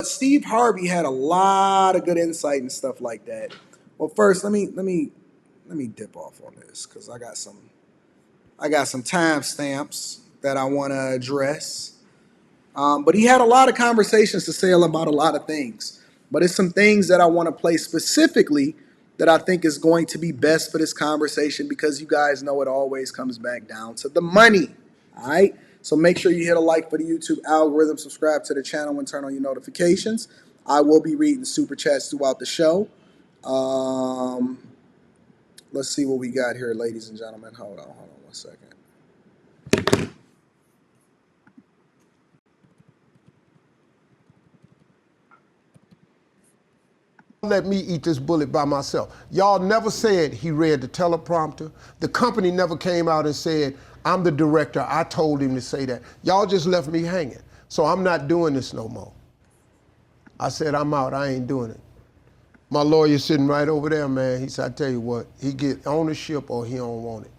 Steve Harvey had a lot of good insight and stuff like that. Well, first, let me dip off on this because I got some timestamps that I want to address. But he had a lot of conversations to say about a lot of things. But it's some things that I want to play specifically that I think is going to be best for this conversation because you guys know it always comes back down to the money. All right? So make sure you hit a like for the YouTube algorithm, subscribe to the channel, and turn on your notifications. I will be reading super chats throughout the show. Let's see what we got here, ladies and gentlemen. Hold on 1 second. Let me eat this bullet by myself. Y'all never said he read the teleprompter. The company never came out and said, I'm the director, I told him to say that. Y'all just left me hanging. So I'm not doing this no more. I said, I'm out, I ain't doing it. My lawyer sitting right over there, man. He said, I tell you what, he get ownership or he don't want it.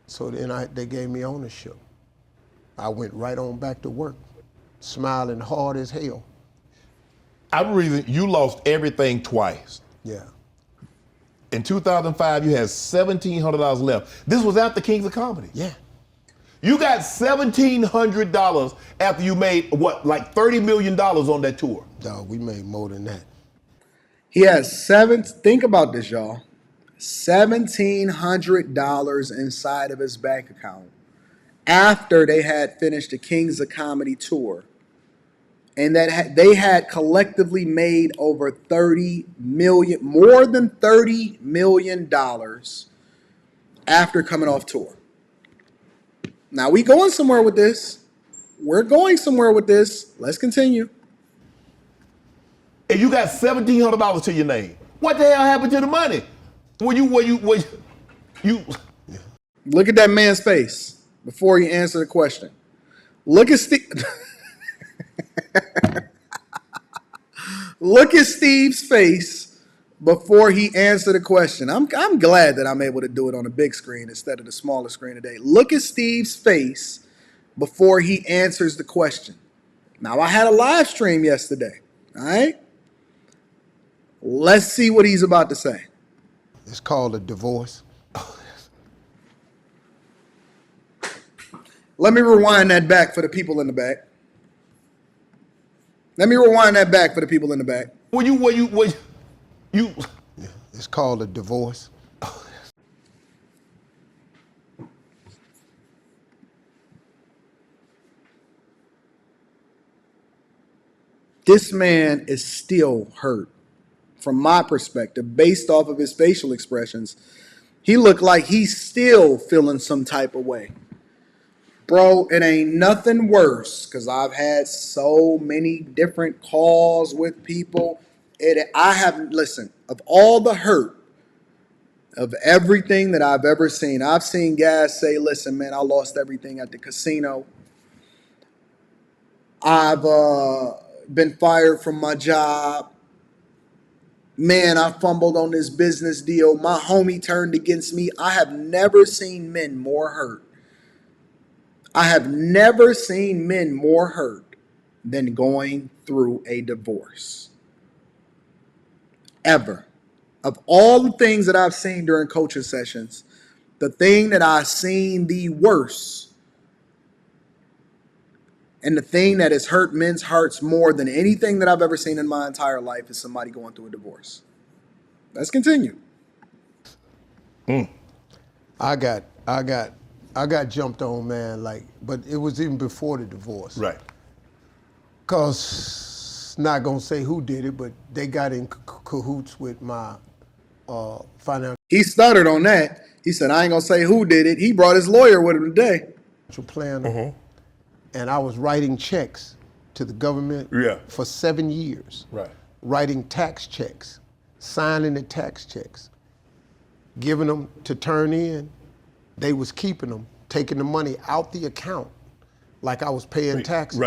So then they gave me ownership. I went right on back to work, smiling hard as hell. I'm reason you lost everything twice. Yeah. In 2005, you had $1,700 left. This was after Kings of Comedy. Yeah. You got $1,700 after you made, what, like $30 million on that tour? Dog, we made more than that. He has think about this, y'all. $1,700 inside of his bank account after they had finished the Kings of Comedy tour. And that they had collectively made over more than $30 million after coming off tour. Now we going somewhere with this. We're going somewhere with this. Let's continue. And you got $1,700 to your name. What the hell happened to the money? You Look at that man's face before you answer the question. Look at Steve. Look at Steve's face before he answered the question. I'm glad that I'm able to do it on a big screen instead of the smaller screen today. Look at Steve's face before he answers the question. Now, I had a live stream yesterday. All right? Let's see what he's about to say. It's called a divorce. Let me rewind that back for the people in the back. Let me rewind that back for the people in the back. Yeah, it's called a divorce. This man is still hurt. From my perspective, based off of his facial expressions, he looked like he's still feeling some type of way. Bro, it ain't nothing worse because I've had so many different calls with people. Listen, of all the hurt of everything that I've ever seen, I've seen guys say, listen, man, I lost everything at the casino. I've been fired from my job. Man, I fumbled on this business deal. My homie turned against me. I have never seen men more hurt. I have never seen men more hurt than going through a divorce. Ever. Of all the things that I've seen during coaching sessions, the thing that I've seen the worst and the thing that has hurt men's hearts more than anything that I've ever seen in my entire life is somebody going through a divorce. Let's continue. I got jumped on, man, but it was even before the divorce. Right. Because, not gonna say who did it, but they got in cahoots with my financial He stuttered on that. He said, I ain't gonna say who did it. He brought his lawyer with him today. planner. And I was writing checks to the government for 7 years. Right. Writing tax checks, signing the tax checks, giving them to turn in. They was keeping them, taking the money out the account like I was paying taxes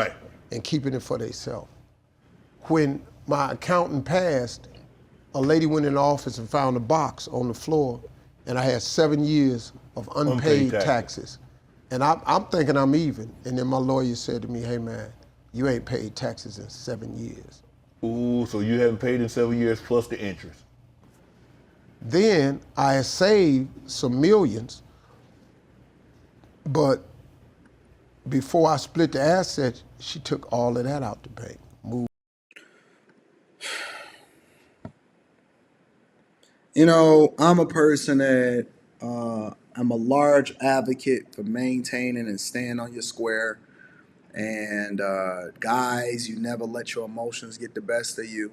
and keeping it for themselves. When my accountant passed, a lady went in the office and found a box on the floor, and I had 7 years of unpaid taxes. And I'm thinking I'm even. And then my lawyer said to me, hey man, You ain't paid taxes in 7 years. Ooh, so you haven't paid in 7 years plus the interest. Then I had saved some millions, but before I split the assets, she took all of that out the bank. Moved. You know, I'm a person that I'm a large advocate for maintaining and staying on your square. And guys, you never let your emotions get the best of you.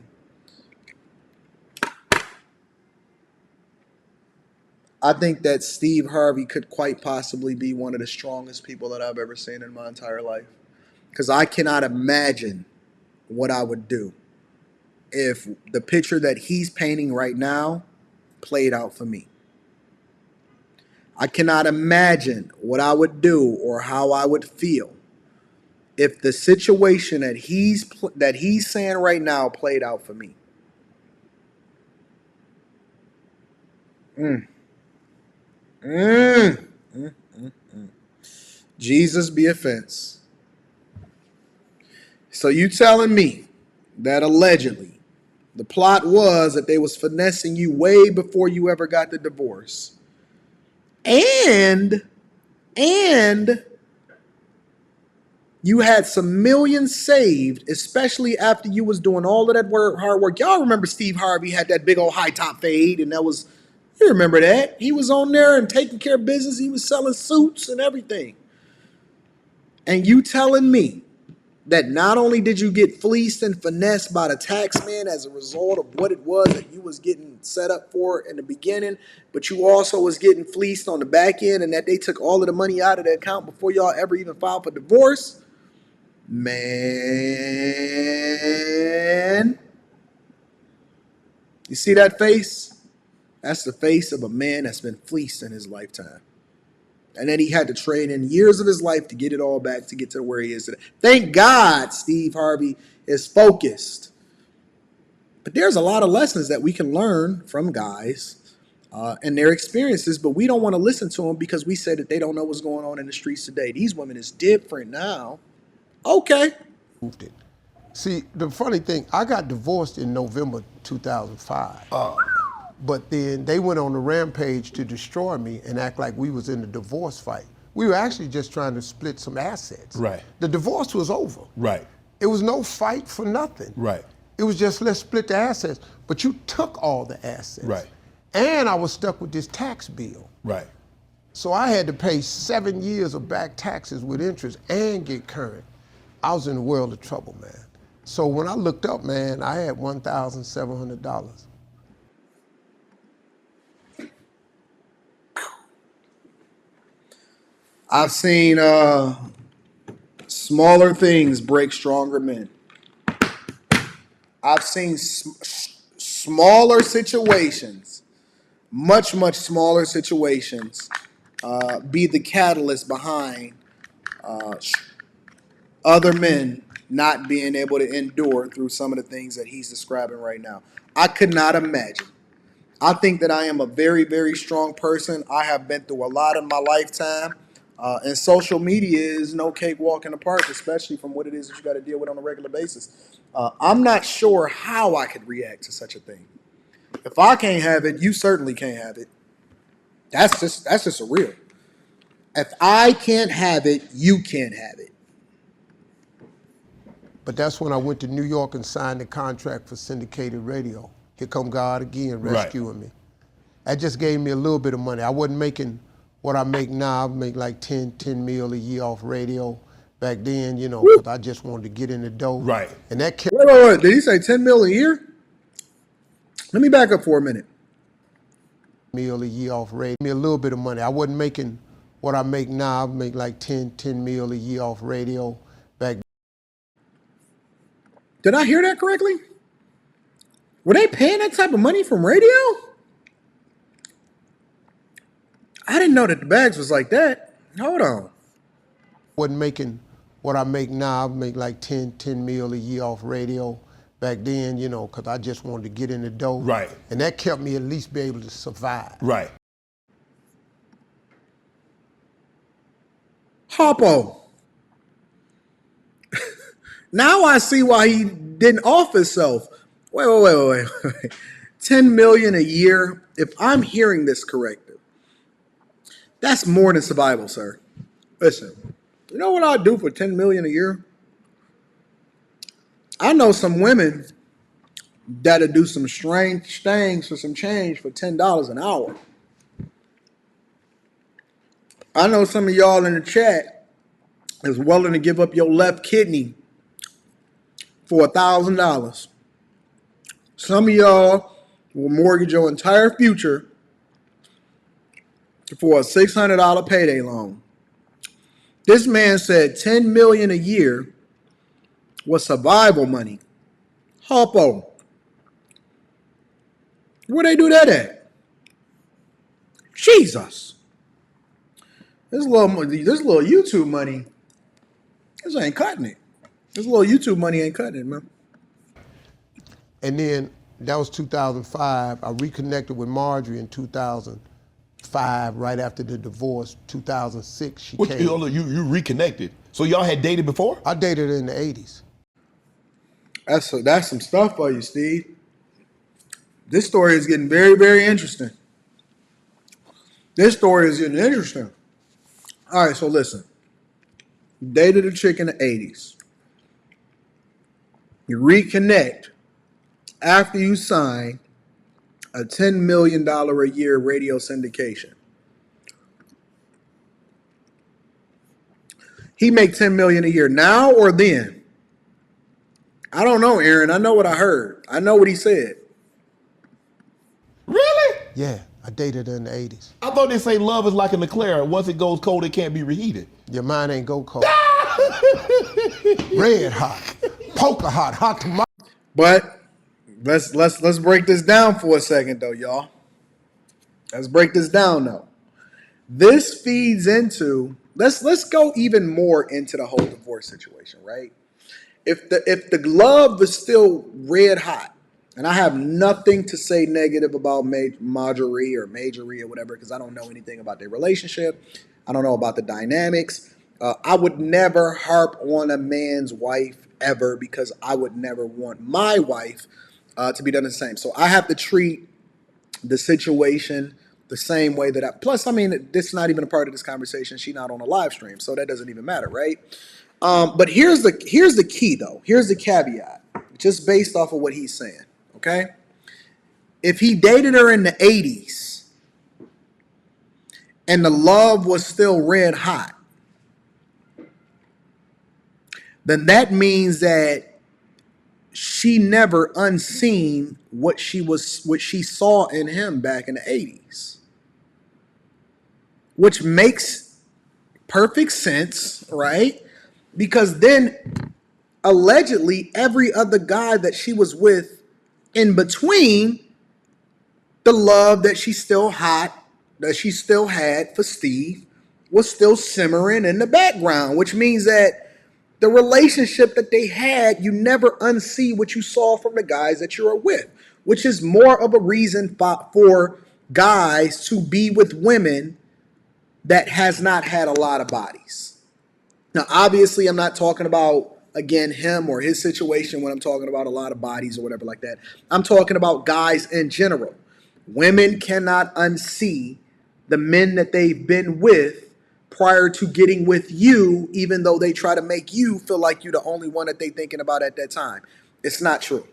I think that Steve Harvey could quite possibly be one of the strongest people that I've ever seen in my entire life. Because I cannot imagine what I would do if the picture that he's painting right now played out for me. I cannot imagine what I would do or how I would feel if the situation that he's saying right now played out for me. Mm. Mm. Mm. Jesus be offense. So you telling me that allegedly the plot was that they was finessing you way before you ever got the divorce, and you had some millions saved, especially after you was doing all of that hard work. Y'all remember Steve Harvey had that big old high top fade, and you remember that. He was on there and taking care of business. He was selling suits and everything. And you telling me that not only did you get fleeced and finessed by the tax man as a result of what it was that you was getting set up for in the beginning, but you also was getting fleeced on the back end, and that they took all of the money out of the account before y'all ever even filed for divorce? Man, you see that face? That's the face of a man that's been fleeced in his lifetime. And then he had to trade in years of his life to get it all back to get to where he is today. Thank God Steve Harvey is focused. But there's a lot of lessons that we can learn from guys and their experiences, but we don't want to listen to them because we said that they don't know what's going on in the streets today. These women is different now. Okay. Moved it. See, the funny thing, I got divorced in November 2005. But then they went on the rampage to destroy me and act like we was in a divorce fight. We were actually just trying to split some assets. Right. The divorce was over. Right. It was no fight for nothing. Right. It was just, let's split the assets. But you took all the assets. Right. And I was stuck with this tax bill. Right. So I had to pay 7 years of back taxes with interest and get current. I was in a world of trouble, man. So when I looked up, man, I had $1,700. I've seen smaller things break stronger men. I've seen smaller situations, much smaller situations, be the catalyst behind other men not being able to endure through some of the things that he's describing right now. I could not imagine. I think that I am a very strong person. I have been through a lot in my lifetime. And social media is no cakewalk in the park, especially from what it is that you got to deal with on a regular basis. I'm not sure how I could react to such a thing. If I can't have it, you certainly can't have it. That's just a real. If I can't have it, you can't have it. But that's when I went to New York and signed the contract for syndicated radio. Here come God again, rescuing me. That just gave me a little bit of money. I wasn't making what I make now. I make like 10 mil a year off radio. Back then, you know, because I just wanted to get in the dough. Right. And that kept Wait. Did he say 10 mil a year? Let me back up for a minute. mil a year off radio. Me a little bit of money. I wasn't making what I make now. I make like 10 mil a year off radio. Back. Did I hear that correctly? Were they paying that type of money from radio? I didn't know that the bags was like that. Hold on. Wasn't making what I make now. I make like 10 mil a year off radio. Back then, you know, because I just wanted to get in the dough. Right. And that kept me at least be able to survive. Right. Harpo. Now I see why he didn't off himself. Wait. 10 million a year. If I'm hearing this correctly, that's more than survival, sir. Listen, you know what I'd do for 10 million a year? I know some women that'll do some strange things for some change for $10 an hour. I know some of y'all in the chat is willing to give up your left kidney for $1,000. Some of y'all will mortgage your entire future for a $600 payday loan. This man said 10 million a year was survival money. Harpo. Where they do that at? Jesus. This little YouTube money, this ain't cutting it. This little YouTube money ain't cutting it, man. And then that was 2005. I reconnected with Marjorie in 2005, right after the divorce. 2006, she came. You reconnected. So y'all had dated before? I dated her in the 80s. That's some stuff for you, Steve. This story is getting very, very interesting. This story is getting interesting. All right, so listen. Dated a chick in the 80s. You reconnect after you sign a $10 million a year radio syndication. He make $10 million a year now or then? I don't know, Aaron. I know what I heard. I know what he said. Really? Yeah, I dated her in the 80s. I thought they say love is like a eclair. Once it goes cold, it can't be reheated. Your mind ain't go cold. Red hot, poker hot, hot tomato. But let's break this down for a second, though, y'all. Let's break this down, though. This feeds into let's go even more into the whole divorce situation, right? If the love is still red hot, and I have nothing to say negative about Majorie or whatever, because I don't know anything about their relationship. I don't know about the dynamics. I would never harp on a man's wife ever, because I would never want my wife to be done the same. So I have to treat the situation the same way that plus, I mean, this is not even a part of this conversation. She's not on a live stream, so that doesn't even matter, right? But here's the key, though. Here's the caveat, just based off of what he's saying, okay? If he dated her in the 80s and the love was still red hot, then that means that she never unseen what she saw in him back in the 80s, which makes perfect sense, right? Because then allegedly every other guy that she was with in between, the love that she still had for Steve was still simmering in the background, which means that the relationship that they had, you never unsee what you saw from the guys that you were with, which is more of a reason for guys to be with women that has not had a lot of bodies. Now, obviously, I'm not talking about, again, him or his situation when I'm talking about a lot of bodies or whatever like that. I'm talking about guys in general. Women cannot unsee the men that they've been with prior to getting with you, even though they try to make you feel like you're the only one that they're thinking about at that time. It's not true.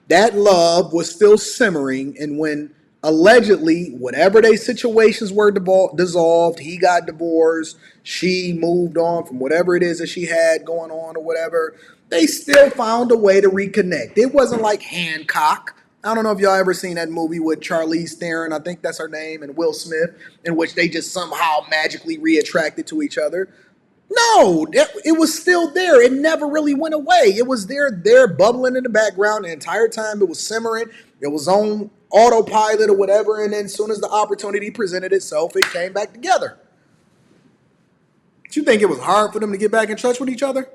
That love was still simmering, and when allegedly, whatever their situations were dissolved, he got divorced, she moved on from whatever it is that she had going on or whatever, they still found a way to reconnect. It wasn't like Hancock. I don't know if y'all ever seen that movie with Charlize Theron, I think that's her name, and Will Smith, in which they just somehow magically reattracted to each other. No, it was still there. It never really went away. It was there bubbling in the background the entire time. It was simmering. It was on autopilot or whatever, and then as soon as the opportunity presented itself, it came back together. Do you think it was hard for them to get back in touch with each other?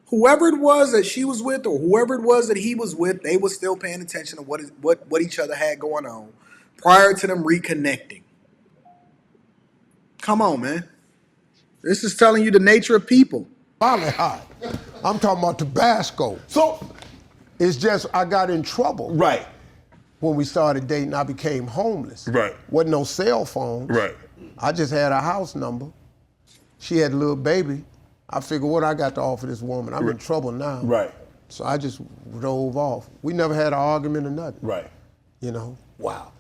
Whoever it was that she was with or whoever it was that he was with, they were still paying attention to what each other had going on prior to them reconnecting. Come on, man. This is telling you the nature of people. Volley hot, I'm talking about Tabasco. So, It's just I got in trouble. right. When we started dating, I became homeless. Right. Wasn't no cell phones. Right. I just had a house number. She had a little baby. I figured, what I got to offer this woman? I'm in trouble now. Right. So I just drove off. We never had an argument or nothing. Right. You know? Wow.